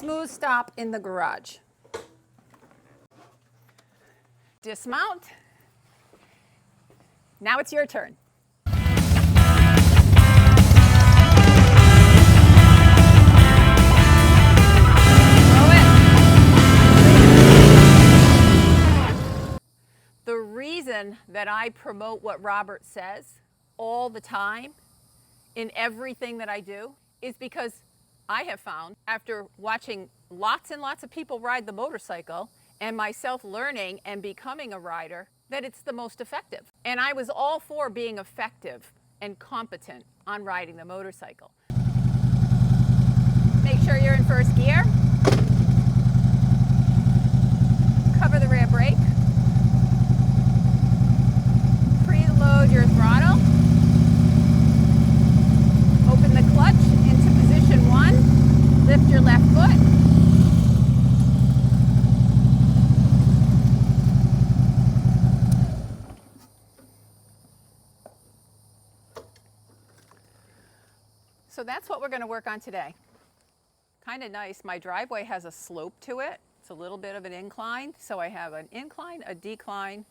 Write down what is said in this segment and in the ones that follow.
smooth stop in the garage. Dismount. Now it's your turn. The reason that I promote what Robert says all the time in everything that I do is because I have found, after watching lots and lots of people ride the motorcycle and myself learning and becoming a rider, that it's the most effective. And I was all for being effective and competent on riding the motorcycle. Make sure you're in first gear. Cover the rear brake. Preload your throttle. Open the clutch into position 1. Lift your left foot. So that's what we're going to work on today. Kind of nice. My driveway has a slope to it. It's a little bit of an incline. So I have an incline, a decline,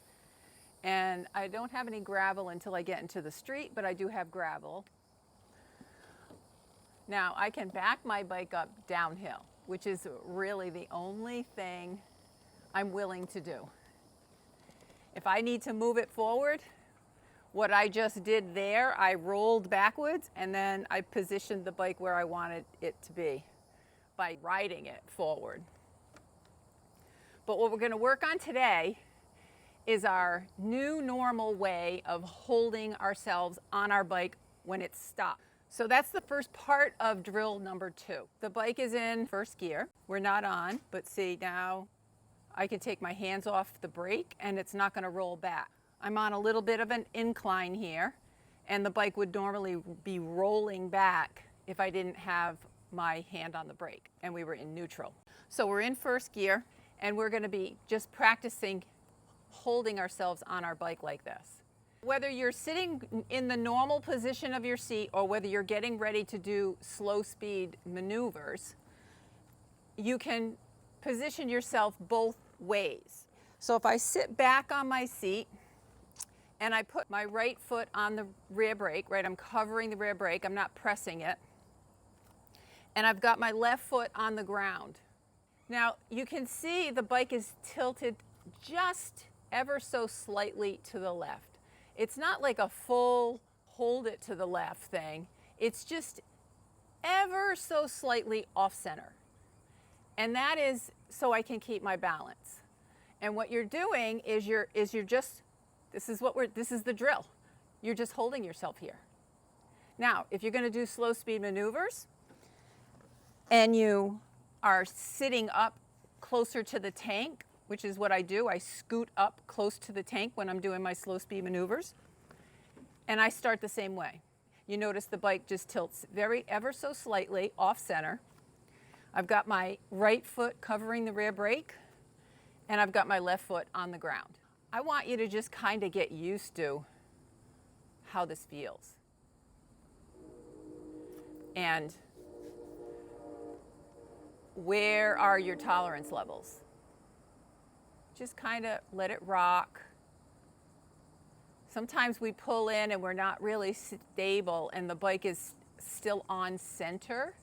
and I don't have any gravel until I get into the street, but I do have gravel. Now I can back my bike up downhill, which is really the only thing I'm willing to do. If I need to move it forward, what I just did there, I rolled backwards and then I positioned the bike where I wanted it to be by riding it forward. But what we're going to work on today is our new normal way of holding ourselves on our bike when it's stopped. So that's the first part of drill number 2. The bike is in first gear. We're not on, but see, now I can take my hands off the brake and it's not going to roll back. I'm on a little bit of an incline here, and the bike would normally be rolling back if I didn't have my hand on the brake and we were in neutral. So we're in first gear and we're going to be just practicing holding ourselves on our bike like this. Whether you're sitting in the normal position of your seat or whether you're getting ready to do slow speed maneuvers, you can position yourself both ways. So if I sit back on my seat and I put my right foot on the rear brake, right, I'm covering the rear brake, I'm not pressing it, and I've got my left foot on the ground. Now you can see the bike is tilted just ever so slightly to the left. It's not like a full hold it to the left thing. It's just ever so slightly off center. And that is so I can keep my balance. And what you're doing is you're just, this is the drill. You're just holding yourself here. Now, if you're going to do slow speed maneuvers and you are sitting up closer to the tank, which is what I do, I scoot up close to the tank when I'm doing my slow speed maneuvers, and I start the same way. You notice the bike just tilts ever so slightly off center. I've got my right foot covering the rear brake, and I've got my left foot on the ground. I want you to just kind of get used to how this feels. And where are your tolerance levels? Just kind of let it rock. Sometimes we pull in and we're not really stable and the bike is still on center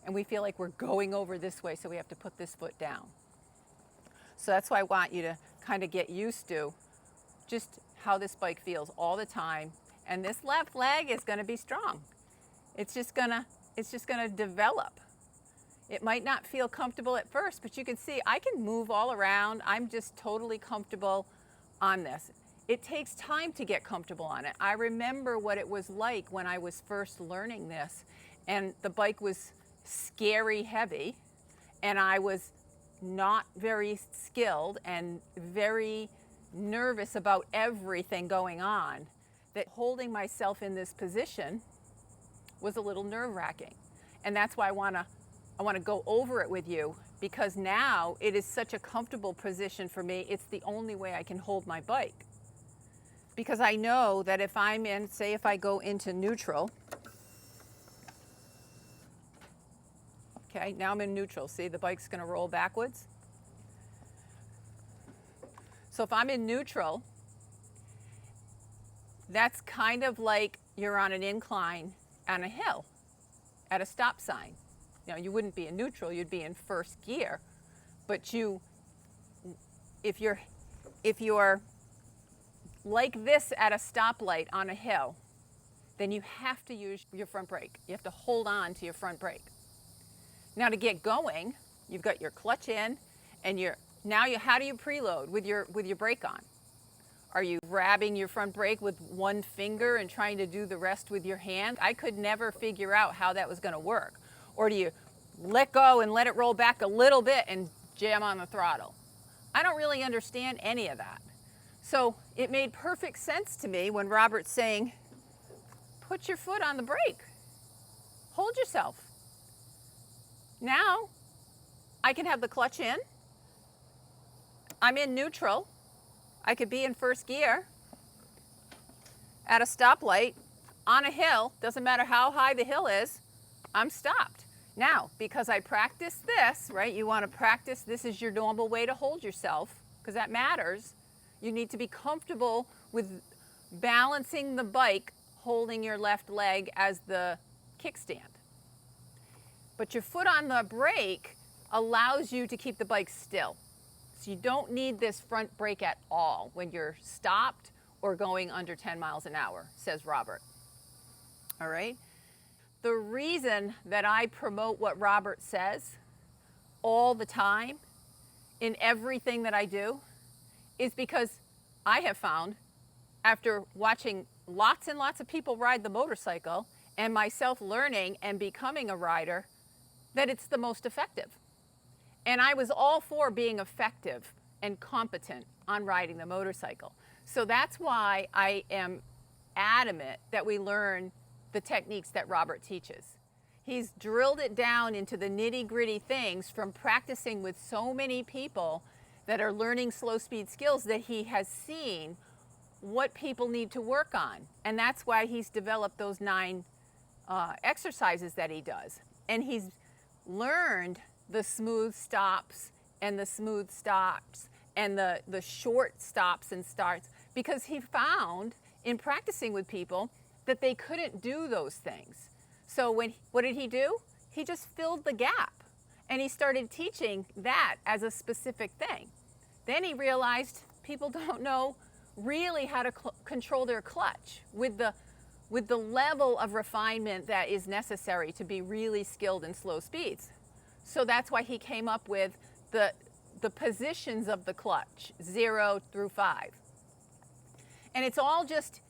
and we feel like we're going over this way, so we have to put this foot down. So that's why I want you to kind of get used to just how this bike feels all the time. And this left leg is going to be strong. It's just going to develop. It might not feel comfortable at first, but you can see I can move all around. I'm just totally comfortable on this. It takes time to get comfortable on it. I remember what it was like when I was first learning this, and the bike was scary heavy, and I was not very skilled and very nervous about everything going on, that holding myself in this position was a little nerve-wracking. And that's why I want to go over it with you, because now it is such a comfortable position for me. It's the only way I can hold my bike. Because I know that if I'm in, say if I go into neutral, Okay, now I'm in neutral. See, the bike's gonna roll backwards. So if I'm in neutral, that's kind of like you're on an incline on a hill at a stop sign. You know, you wouldn't be in neutral, you'd be in first gear. But if you're like this at a stoplight on a hill, then you have to use your front brake. You have to hold on to your front brake. Now to get going, you've got your clutch in, and how do you preload with your brake on? Are you grabbing your front brake with one finger and trying to do the rest with your hand? I could never figure out how that was going to work. Or do you let go and let it roll back a little bit and jam on the throttle? I don't really understand any of that. So it made perfect sense to me when Robert's saying, put your foot on the brake. Hold yourself. Now I can have the clutch in. I'm in neutral. I could be in first gear at a stoplight on a hill. Doesn't matter how high the hill is, I'm stopped. Now, because I practiced this, right? You want to practice, this is your normal way to hold yourself, because that matters. You need to be comfortable with balancing the bike, holding your left leg as the kickstand. But your foot on the brake allows you to keep the bike still. So you don't need this front brake at all when you're stopped or going under 10 miles an hour, says Robert. All right? The reason that I promote what Robert says all the time in everything that I do is because I have found, after watching lots and lots of people ride the motorcycle and myself learning and becoming a rider, that it's the most effective. And I was all for being effective and competent on riding the motorcycle. So that's why I am adamant that we learn the techniques that Robert teaches. He's drilled it down into the nitty-gritty things from practicing with so many people that are learning slow speed skills that he has seen what people need to work on. And that's why he's developed those 9 exercises that he does. And he's learned the smooth stops and the smooth stops and the short stops and starts, because he found in practicing with people that they couldn't do those things. So what did he do? He just filled the gap, and he started teaching that as a specific thing. Then he realized people don't know really how to control their clutch with the level of refinement that is necessary to be really skilled in slow speeds. So that's why he came up with the positions of the clutch, 0 through 5. And it's all just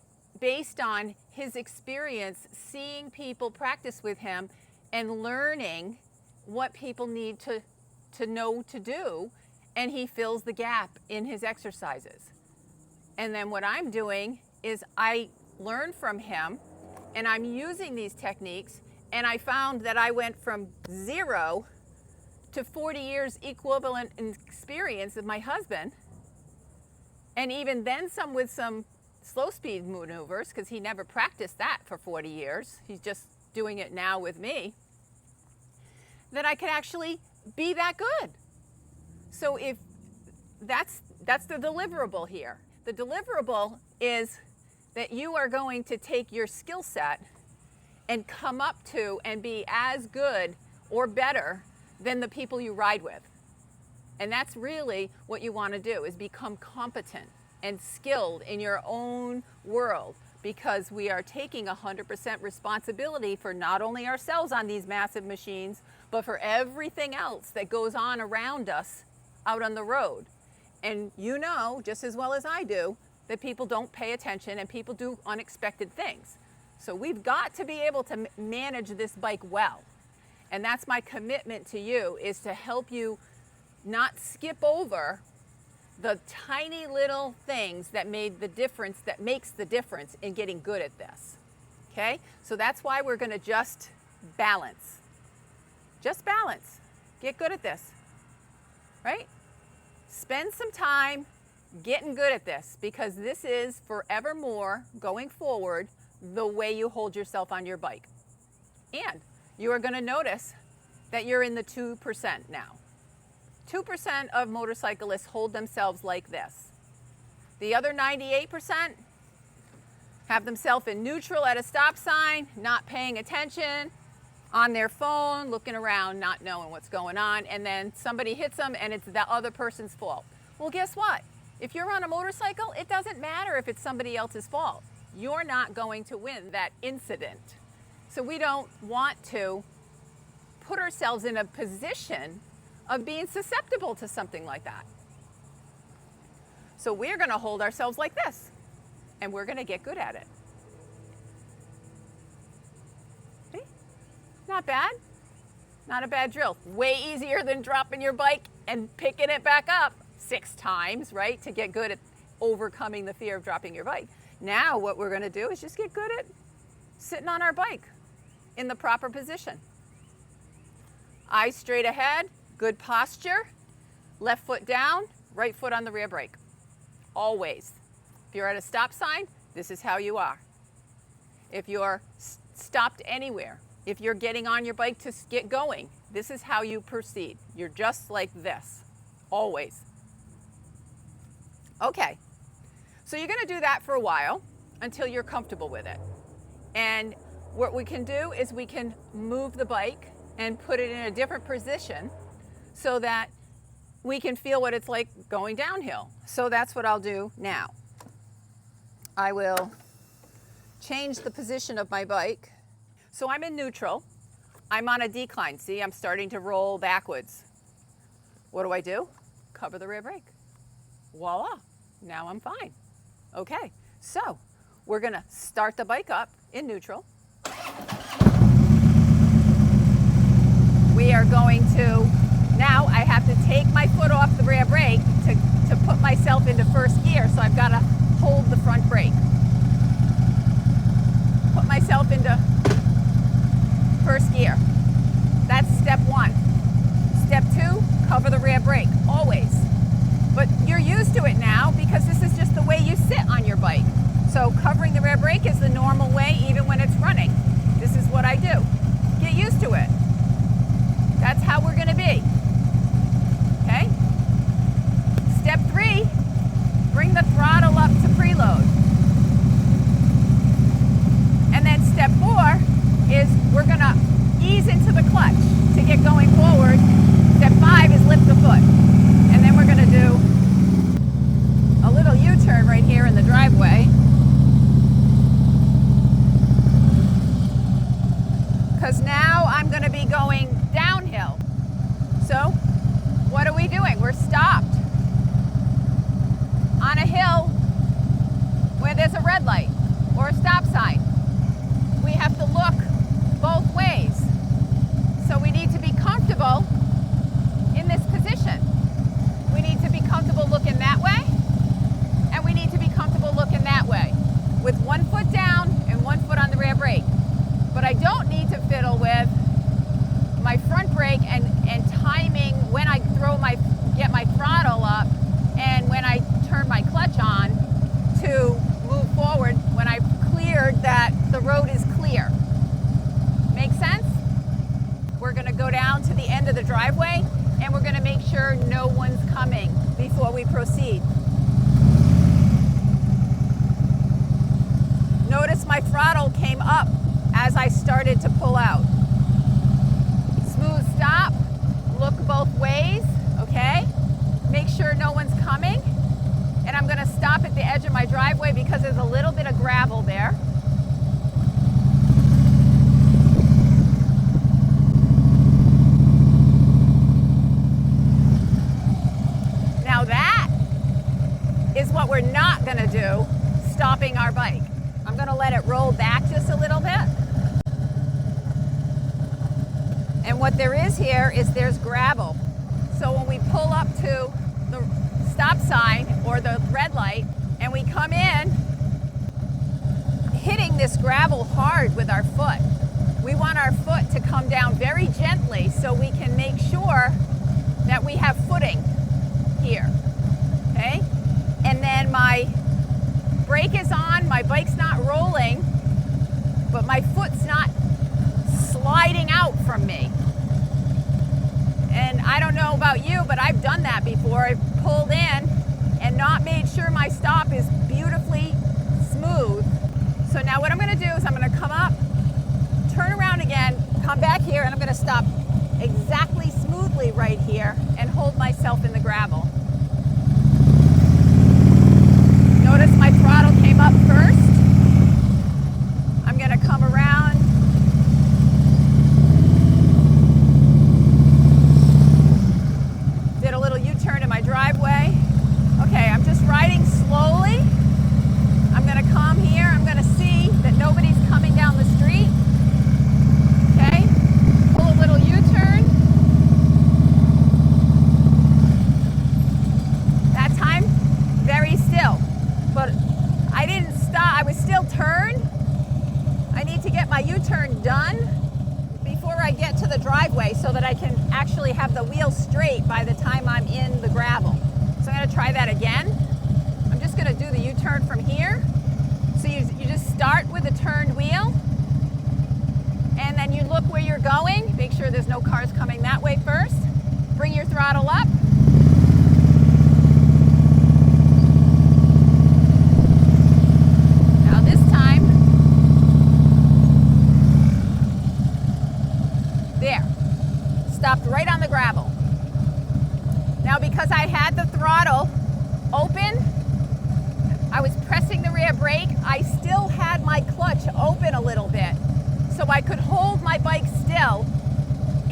based on his experience seeing people practice with him and learning what people need to know to do, and he fills the gap in his exercises. And then what I'm doing is I learn from him, and I'm using these techniques, and I found that I went from 0 to 40 years equivalent in experience of my husband, and even then some with some slow speed maneuvers, because he never practiced that for 40 years. He's just doing it now with me, that I could actually be that good. So if that's the deliverable here. The deliverable is that you are going to take your skill set and come up to and be as good or better than the people you ride with. And that's really what you want to do, is become competent and skilled in your own world, because we are taking 100% responsibility for not only ourselves on these massive machines, but for everything else that goes on around us out on the road. And you know, just as well as I do, that people don't pay attention and people do unexpected things. So we've got to be able to manage this bike well. And that's my commitment to you, is to help you not skip over the tiny little things that makes the difference in getting good at this. Okay? So that's why we're going to just balance. Just balance. Get good at this. Right? Spend some time getting good at this, because this is forevermore, going forward, the way you hold yourself on your bike. And you are going to notice that you're in the 2% now. 2% of motorcyclists hold themselves like this. The other 98% have themselves in neutral at a stop sign, not paying attention, on their phone, looking around, not knowing what's going on, and then somebody hits them and it's the other person's fault. Well, guess what? If you're on a motorcycle, it doesn't matter if it's somebody else's fault. You're not going to win that incident. So we don't want to put ourselves in a position of being susceptible to something like that. So we're going to hold ourselves like this, and we're going to get good at it. See? Not bad. Not a bad drill. Way easier than dropping your bike and picking it back up 6 times, right? To get good at overcoming the fear of dropping your bike. Now what we're going to do is just get good at sitting on our bike in the proper position. Eyes straight ahead, good posture, left foot down, right foot on the rear brake. Always. If you're at a stop sign, this is how you are. If you're stopped anywhere, if you're getting on your bike to get going, this is how you proceed. You're just like this, always. Okay, so you're gonna do that for a while until you're comfortable with it. And what we can do is we can move the bike and put it in a different position so that we can feel what it's like going downhill. So that's what I'll do now. I will change the position of my bike. So I'm in neutral. I'm on a decline. See, I'm starting to roll backwards. What do? Cover the rear brake. Voila, now I'm fine. Okay, so we're gonna start the bike up in neutral. We are going to, now I have to take my foot off the rear brake to put myself into first gear, so I've got to hold the front brake. Put myself into first gear. That's step 1. Step 2, cover the rear brake, always. But you're used to it now because this is just the way you sit on your bike. So covering the rear brake is the normal way even when it's running. This is what I do. Get used to it. That's how we're going to be. Okay? Step 3, bring the throttle up to preload. And then step 4 is we're going to ease into the clutch to get going forward. Step 5 is lift the foot. And then we're going to do a little U-turn right here in the driveway. Because now I'm going to be going downhill. So what are we doing? We're stopped on a hill where there's a red light or a stop sign. We have to look both ways. So we need to be comfortable in this position. We need to be comfortable looking that way, and we need to be comfortable looking that way with one foot down and one foot on the rear brake. But I don't need to fiddle with my front brake and timing when I get my throttle up and when I turn my clutch on to move forward when I've cleared that the road is clear. Make sense? We're going to go down to the end of the driveway and we're going to make sure no one's coming before we proceed. Notice my throttle came up as I started to pull out. Smooth stop, look both ways, okay? Make sure no one's coming. And I'm gonna stop at the edge of my driveway because there's a little bit of gravel there. Now that is what we're not gonna do, stopping our bike. I'm gonna let it roll back just a little bit. And what there is here is there's gravel. So when we pull up to the stop sign or the red light and we come in, hitting this gravel hard with our foot. We want our foot to come down very gently so we can make sure that we have footing here, okay? And then my brake is on, my bike's not rolling, but my foot's not sliding out from me. know about you, but I've done that before. I've pulled in and not made sure my stop is beautifully smooth. So now what I'm gonna do is I'm gonna come up, turn around again, come back here, and I'm gonna stop exactly smoothly right here and hold myself in the gravel. Notice my throttle came up first. I'm gonna come around. Did a little U-turn in my driveway. Okay, I'm just riding slowly. I'm gonna come here. I'm gonna see that nobody's coming down the street. Okay, pull a little U-turn. That time, very still. But I didn't stop, I was still turned. I need to get my U-turn done before I get to the driveway so that I can actually have the wheel straight by the time I'm in the gravel. So I'm gonna try that again. I'm just gonna do the U-turn from here. So you just start with a turned wheel, and then you look where you're going. Make sure there's no cars coming that way first. Bring your throttle up. Now this time, there, stopped right on the gravel. Now because I had the throttle open, I was pressing the rear brake, I still had my clutch open a little bit. So I could hold my bike still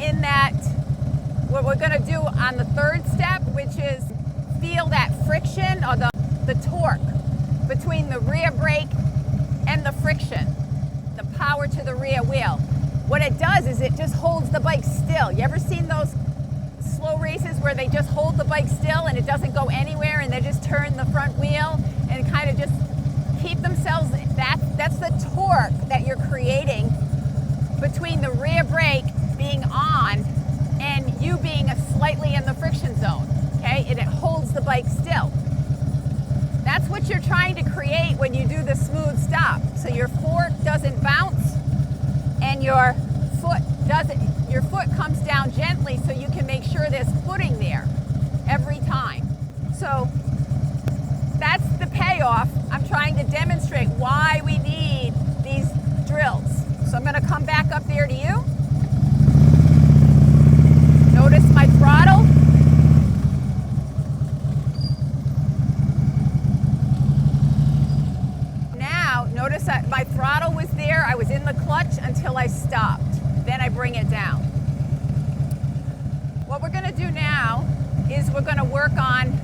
in that, what we're gonna do on the third step, which is feel that friction or the torque between the rear brake and the friction, the power to the rear wheel. What it does is it just holds the bike still. You ever seen those slow races where they just hold the bike still and it doesn't go anywhere and they just turn the front wheel and kind of just keep themselves, that's the torque that you're creating between the rear brake being on and you being slightly in the friction zone, okay? And it holds the bike still. That's what you're trying to create when you do the smooth stop. So your fork doesn't bounce and your foot comes down gently so you can make sure there's footing there every time. So that's the payoff. I'm trying to demonstrate why we need these drills. So I'm gonna come back up there to you. Notice my throttle. Now, notice that my throttle was there. I was in the clutch until I stopped. Then I bring it down. What we're gonna do now is we're gonna work on,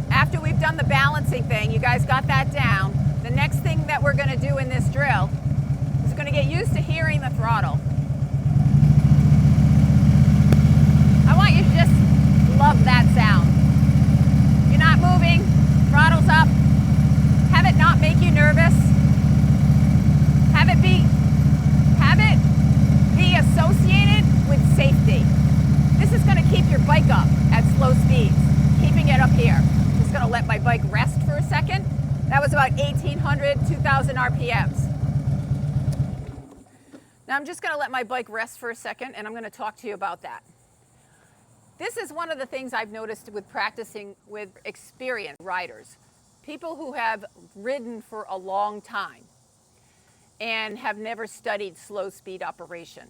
after we've done the balancing thing, you guys got that down, the next thing that we're gonna do in this drill is we're gonna get used to hearing the throttle. I want you to just love that sound. You're not moving, throttle's up. Have it not make you nervous. Have it be associated with safety. This is going to keep your bike up at slow speeds, keeping it up here. Just going to let my bike rest for a second. That was about 1,800, 2,000 RPMs. Now I'm just going to let my bike rest for a second, and I'm going to talk to you about that. This is one of the things I've noticed with practicing with experienced riders, people who have ridden for a long time and have never studied slow speed operation,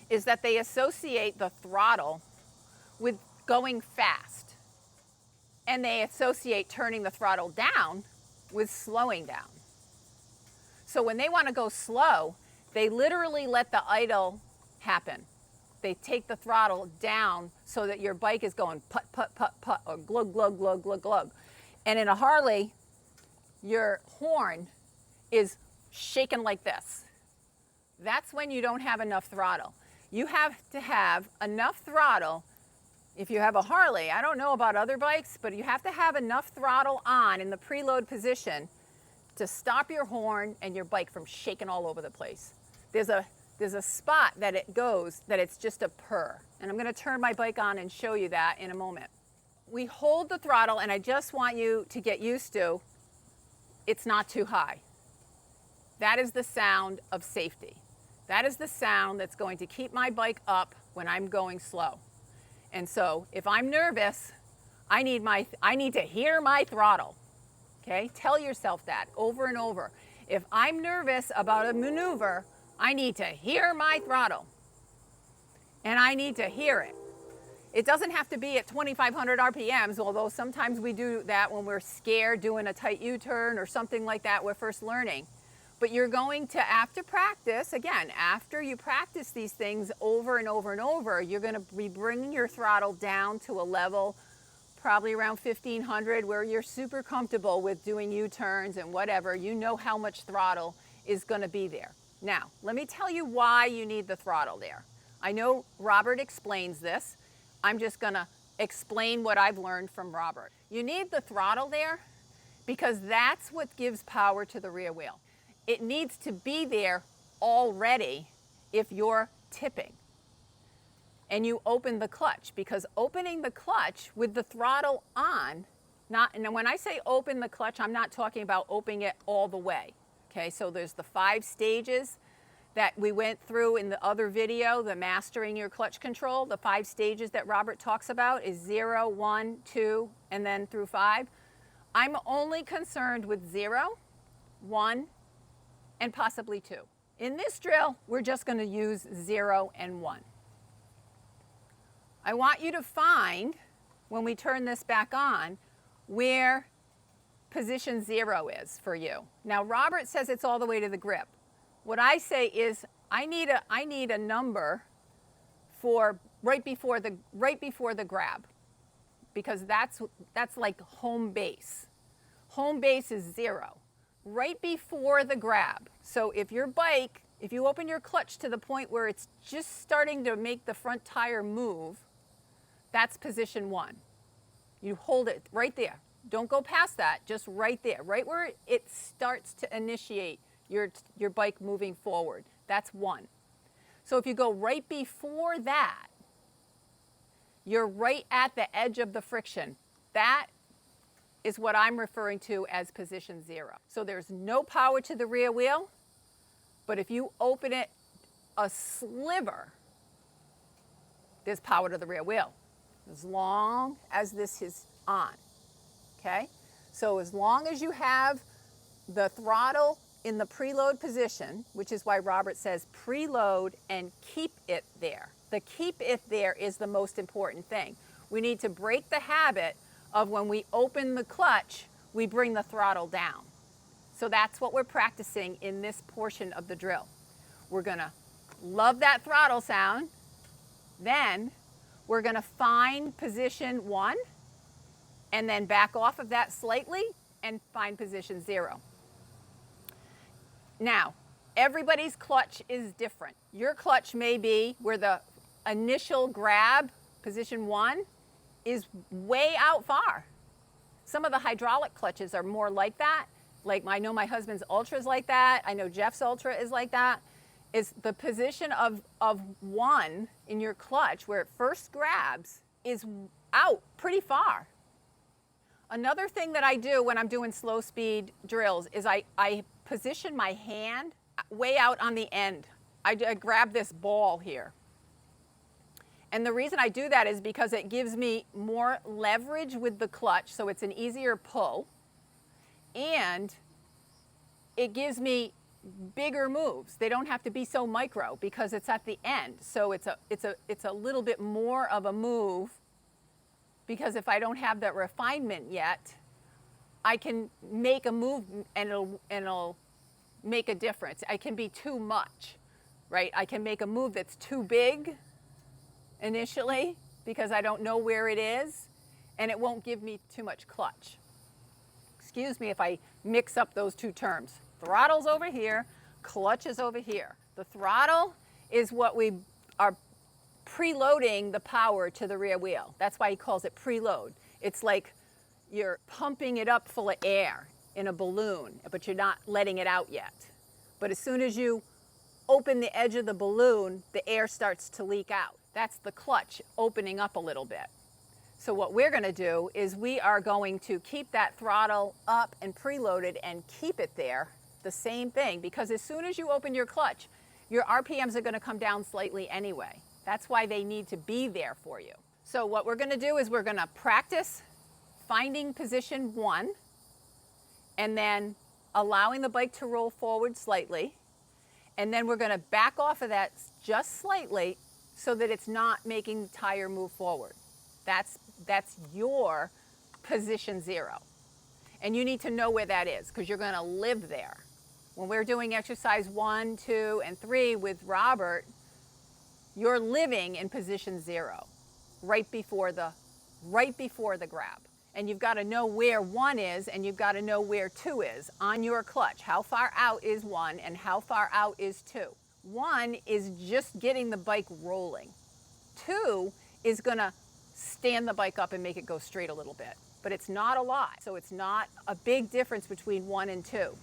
is that they associate the throttle with going fast. And they associate turning the throttle down with slowing down. So when they want to go slow, they literally let the idle happen. They take the throttle down so that your bike is going put, put, put, put, or glug, glug, glug, glug, glug. And in a Harley, your horn is shaken like this. That's when you don't have enough throttle. You have to have enough throttle. If you have a Harley, I don't know about other bikes, but you have to have enough throttle on in the preload position to stop your horn and your bike from shaking all over the place. There's a spot that it goes that it's just a purr. And I'm going to turn my bike on and show you that in a moment. We hold the throttle, and I just want you to get used to it's not too high. That is the sound of safety. That is the sound that's going to keep my bike up when I'm going slow. And so if I'm nervous, I need to hear my throttle. Okay? Tell yourself that over and over. If I'm nervous about a maneuver, I need to hear my throttle. And I need to hear it. It doesn't have to be at 2,500 RPMs, although sometimes we do that when we're scared doing a tight U-turn or something like that we're first learning. But you're going to, after practice, again, after you practice these things over and over and over, you're going to be bringing your throttle down to a level probably around 1,500 where you're super comfortable with doing U-turns and whatever. You know how much throttle is going to be there. Now, let me tell you why you need the throttle there. I know Robert explains this. I'm just going to explain what I've learned from Robert. You need the throttle there because that's what gives power to the rear wheel. It needs to be there already if you're tipping and you open the clutch, because opening the clutch with the throttle on, and when I say open the clutch, I'm not talking about opening it all the way. Okay, so there's the 5 stages that we went through in the other video, the mastering your clutch control. The 5 stages that Robert talks about is 0, 1, 2, and then through 5. I'm only concerned with 0, 1, and possibly 2. In this drill, we're just going to use 0 and 1. I want you to find, when we turn this back on, where position 0 is for you. Now, Robert says it's all the way to the grip. What I say is I need a number for right before the grab, because that's like home base. Home base is 0, right before the grab. So if you open your clutch to the point where it's just starting to make the front tire move, that's position 1. You hold it right there. Don't go past that, just right there, right where it starts to initiate your bike moving forward. That's 1. So if you go right before that, you're right at the edge of the friction. That is what I'm referring to as position 0. So there's no power to the rear wheel, but if you open it a sliver, there's power to the rear wheel, as long as this is on. Okay? So as long as you have the throttle in the preload position, which is why Robert says preload and keep it there. The keep it there is the most important thing. We need to break the habit of when we open the clutch, we bring the throttle down. So that's what we're practicing in this portion of the drill. We're going to love that throttle sound. Then we're going to find position 1 and then back off of that slightly and find position 0. Now, everybody's clutch is different. Your clutch may be where the initial grab, position 1, is way out far. Some of the hydraulic clutches are more like that. Like I know my husband's Ultra is like that. I know Jeff's Ultra is like that. Is the position of 1 in your clutch where it first grabs is out pretty far. Another thing that I do when I'm doing slow speed drills is I position my hand way out on the end. I grab this ball here. And the reason I do that is because it gives me more leverage with the clutch, so it's an easier pull. And it gives me bigger moves. They don't have to be so micro because it's at the end. So it's a little bit more of a move, because if I don't have that refinement yet, I can make a move and it'll make a difference. I can be too much, right? I can make a move that's too big initially because I don't know where it is, and it won't give me too much clutch. Excuse me if I mix up those two terms. Throttle's over here, clutch is over here. The throttle is what we are preloading the power to the rear wheel. That's why he calls it preload. It's like you're pumping it up full of air in a balloon, but you're not letting it out yet. But as soon as you open the edge of the balloon, the air starts to leak out. That's the clutch opening up a little bit. So what we're going to do is we are going to keep that throttle up and preloaded and keep it there, the same thing, because as soon as you open your clutch, your RPMs are going to come down slightly anyway. That's why they need to be there for you. So what we're going to do is we're going to practice finding position 1 and then allowing the bike to roll forward slightly. And then we're going to back off of that just slightly so that it's not making the tire move forward. That's your position 0. And you need to know where that is because you're going to live there. When we're doing exercise 1, 2, and 3 with Robert, you're living in position 0, right before the grab. And you've got to know where 1 is and you've got to know where 2 is on your clutch. How far out is 1 and how far out is 2? 1 is just getting the bike rolling. 2 is going to stand the bike up and make it go straight a little bit. But it's not a lot, so it's not a big difference between 1 and 2.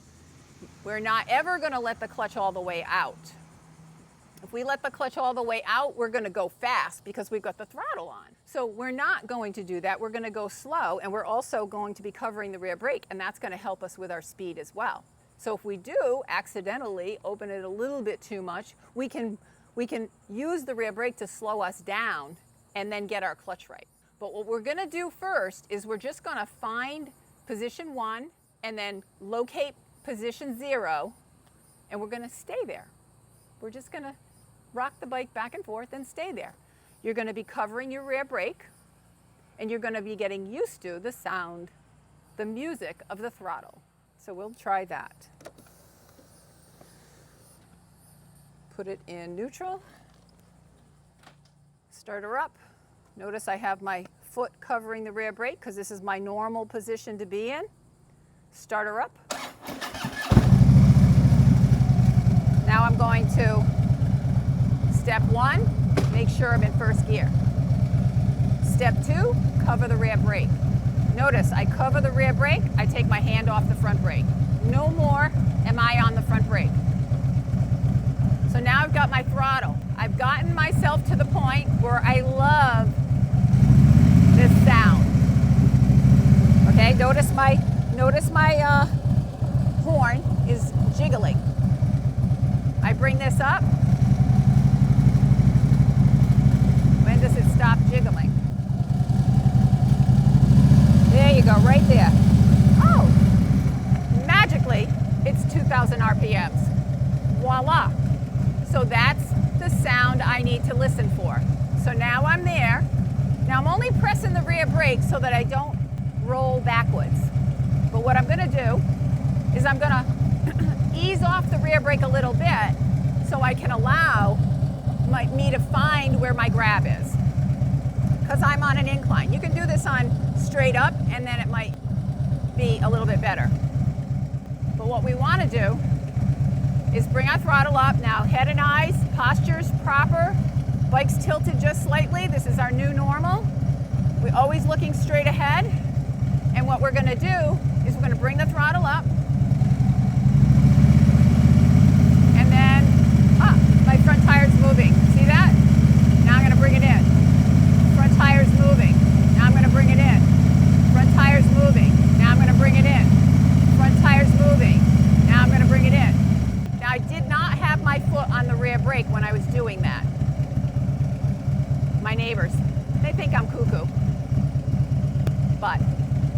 We're not ever going to let the clutch all the way out. If we let the clutch all the way out, we're going to go fast because we've got the throttle on. So we're not going to do that. We're going to go slow, and we're also going to be covering the rear brake, and that's going to help us with our speed as well. So if we do accidentally open it a little bit too much, we can use the rear brake to slow us down and then get our clutch right. But what we're going to do first is we're just going to find position 1 and then locate position 0, and we're going to stay there. We're just going to rock the bike back and forth and stay there. You're going to be covering your rear brake, and you're going to be getting used to the sound, the music of the throttle. So we'll try that. Put it in neutral. Start her up. Notice I have my foot covering the rear brake because this is my normal position to be in. Start her up. Now I'm going to step 1, make sure I'm in first gear. Step 2, cover the rear brake. Notice I cover the rear brake, I take my hand off the front brake. No more am I on the front brake. So now I've got my throttle. I've gotten myself to the point where I love this sound. Okay, notice my horn is jiggling. I bring this up. When does it stop jiggling? There you go, right there. Oh, magically, it's 2,000 RPMs. Voila. So that's the sound I need to listen for. So now I'm there. Now I'm only pressing the rear brake so that I don't roll backwards. But what I'm gonna do is I'm gonna ease off the rear brake a little bit so I can allow me to find where my grab is. Because I'm on an incline. You can do this on straight up and then it might be a little bit better. But what we want to do is bring our throttle up. Now head and eyes, posture's proper, bike's tilted just slightly. This is our new normal. We're always looking straight ahead. And what we're going to do is we're going to bring the throttle up. And then, my front tire's moving. See that? Now I'm going to bring it in. Front tire's moving. Now I'm going to bring it in. Front tire's moving. Now I'm going to bring it in. Front tire's moving. Now I'm going to bring it in. Now I did not have my foot on the rear brake when I was doing that. My neighbors, they think I'm cuckoo. But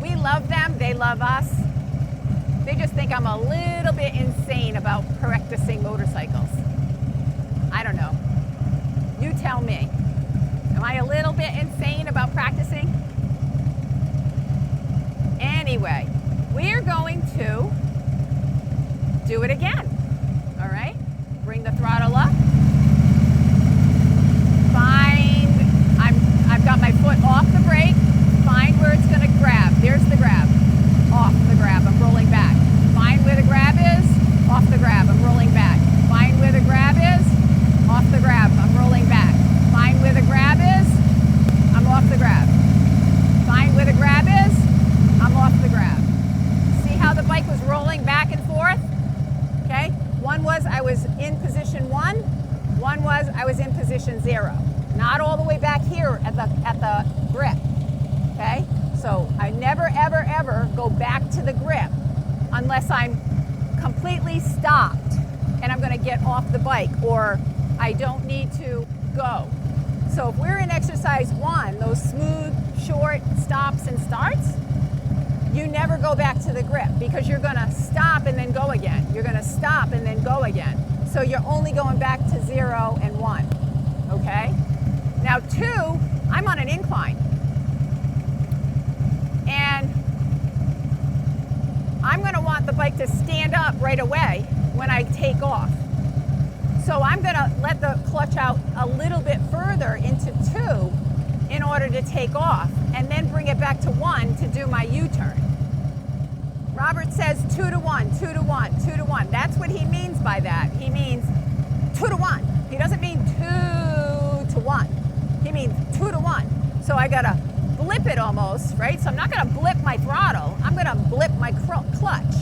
we love them, they love us. They just think I'm a little bit insane about practicing motorcycles. I don't know. You tell me. Am I a little bit insane about practicing? Anyway, we're going to do it again. All right? Bring the throttle up. I've got my foot off the brake. Find where it's going to grab. There's the grab. Off the grab. I'm rolling back. Find where the grab is. Off the grab. I'm rolling back. Find where the grab is. Off the grab. I'm rolling back. Find where the grab is. I'm off the grab. Find where the grab is. I'm off the grab. See how the bike was rolling back and forth? Okay? One was I was in position 1. One was I was in position 0. Not all the way back here at the grip. Okay? So I never, ever, ever go back to the grip unless I'm completely stopped and I'm going to get off the bike or I don't need to go. So if we're in exercise 1, those smooth, short stops and starts, you never go back to the grip because you're gonna stop and then go again. You're gonna stop and then go again. So you're only going back to 0 and 1, okay? Now 2, I'm on an incline. And I'm gonna want the bike to stand up right away when I take off. So I'm gonna let the clutch out a little bit further into 2 in order to take off, and then bring it back to 1 to do my U-turn. Robert says 2 to 1, 2 to 1, 2 to 1. That's what he means by that. He means 2 to 1. He doesn't mean 2 to 1. He means 2 to 1. So I gotta blip it almost, right? So I'm not gonna blip my throttle. I'm gonna blip my clutch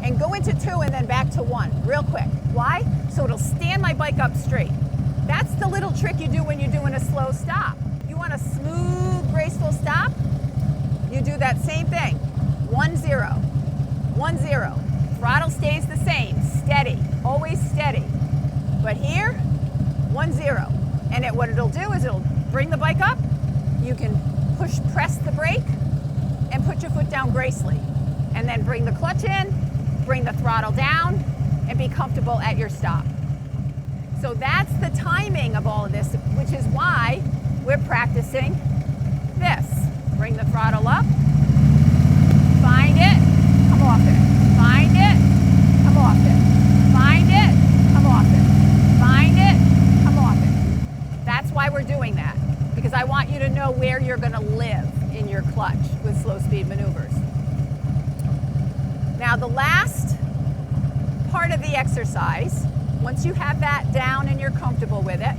and go into 2 and then back to 1 real quick. Why? So it'll stand my bike up straight. That's the little trick you do when you're doing a slow stop. You want a smooth, graceful stop? You do that same thing. 1, 0, 1, 0. Throttle stays the same, steady, always steady. But here, 1, 0. And what it'll do is it'll bring the bike up. You can press the brake and put your foot down gracefully. And then bring the clutch in, bring the throttle down, and be comfortable at your stop. So that's the timing of all of this, which is why we're practicing this. Bring the throttle up, find it, come off it. Find it, come off it. Find it, come off it. Find it, come off it. That's why we're doing that, because I want you to know where you're gonna live in your clutch with slow speed maneuvers. Now the last part of the exercise, once you have that down and you're comfortable with it,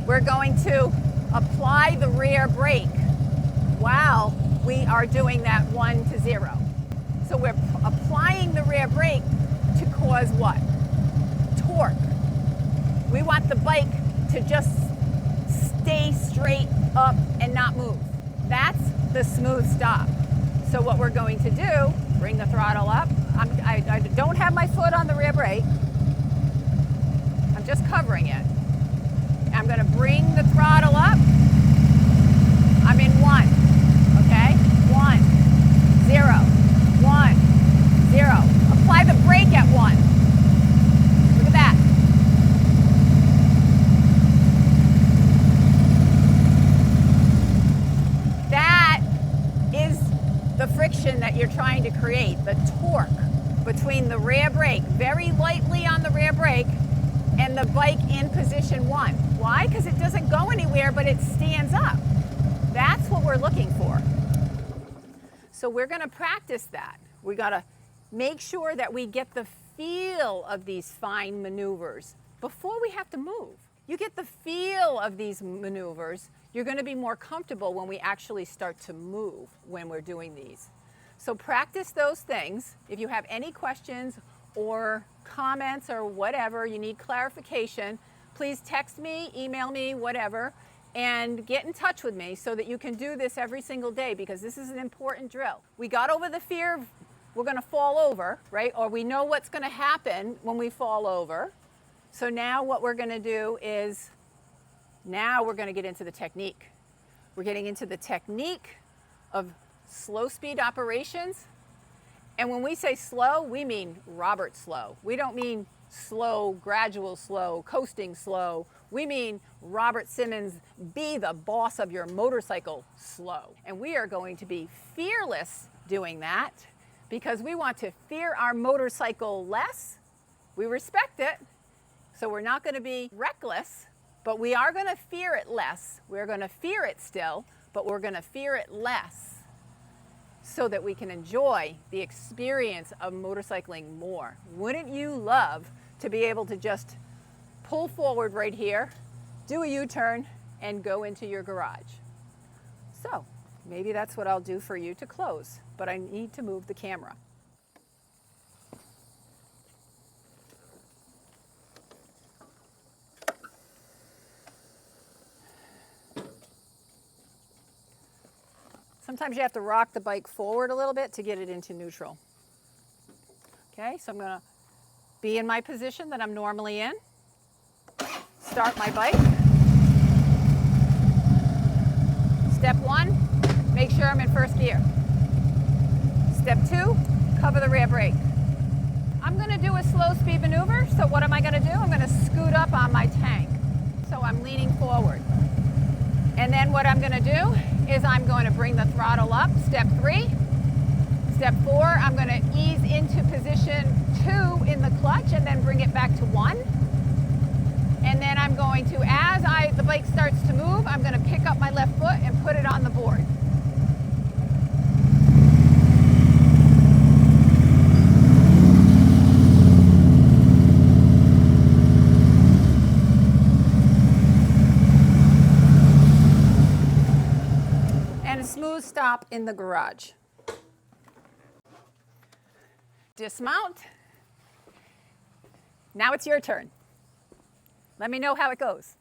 we're going to apply the rear brake while we are doing that 1 to 0. So we're applying the rear brake to cause what? Torque. We want the bike to just stay straight up and not move. That's the smooth stop. So what we're going to do, bring the throttle up. I don't have my foot on the rear brake. I'm just covering it. I'm going to bring the throttle up. I'm in 1, okay? 1, 0, 1, 0. Apply the brake at 1. Look at that. That is the friction that you're trying to create, the torque between the rear brake, very lightly on the rear brake, and the bike in position 1. Why? Because it doesn't go anywhere, but it stands up. That's what we're looking for. So we're going to practice that. We got to make sure that we get the feel of these fine maneuvers before we have to move. You get the feel of these maneuvers, you're going to be more comfortable when we actually start to move when we're doing these. So practice those things. If you have any questions or comments or whatever, you need clarification, please text me, email me, whatever, and get in touch with me so that you can do this every single day, because this is an important drill. We got over the fear of we're going to fall over, right? Or we know what's going to happen when we fall over. So now what we're going to do is, now we're going to get into the technique. We're getting into the technique of slow speed operations. And when we say slow, we mean Robert slow. We don't mean slow, gradual slow, coasting slow. We mean Robert Simmons, be the boss of your motorcycle slow. And we are going to be fearless doing that, because we want to fear our motorcycle less. We respect it, so we're not going to be reckless, but we are going to fear it less. We're going to fear it still, but we're going to fear it less, so that we can enjoy the experience of motorcycling more. Wouldn't you love to be able to just pull forward right here, do a U-turn, and go into your garage? So maybe that's what I'll do for you to close, but I need to move the camera. Sometimes you have to rock the bike forward a little bit to get it into neutral. Okay, so I'm going to be in my position that I'm normally in. Start my bike. cover the rear brake. I'm going to do a slow speed maneuver, so what am I going to do? I'm going to scoot up on my tank. So I'm leaning forward. And then what I'm going to do is I'm going to bring the throttle up, step 3. Step 4, I'm going to ease into position 2 in the clutch and then bring it back to 1. And then I'm going to, as the bike starts to move, I'm going to pick up my left foot and put it on the board. And a smooth stop in the garage. Dismount. Now it's your turn. Let me know how it goes.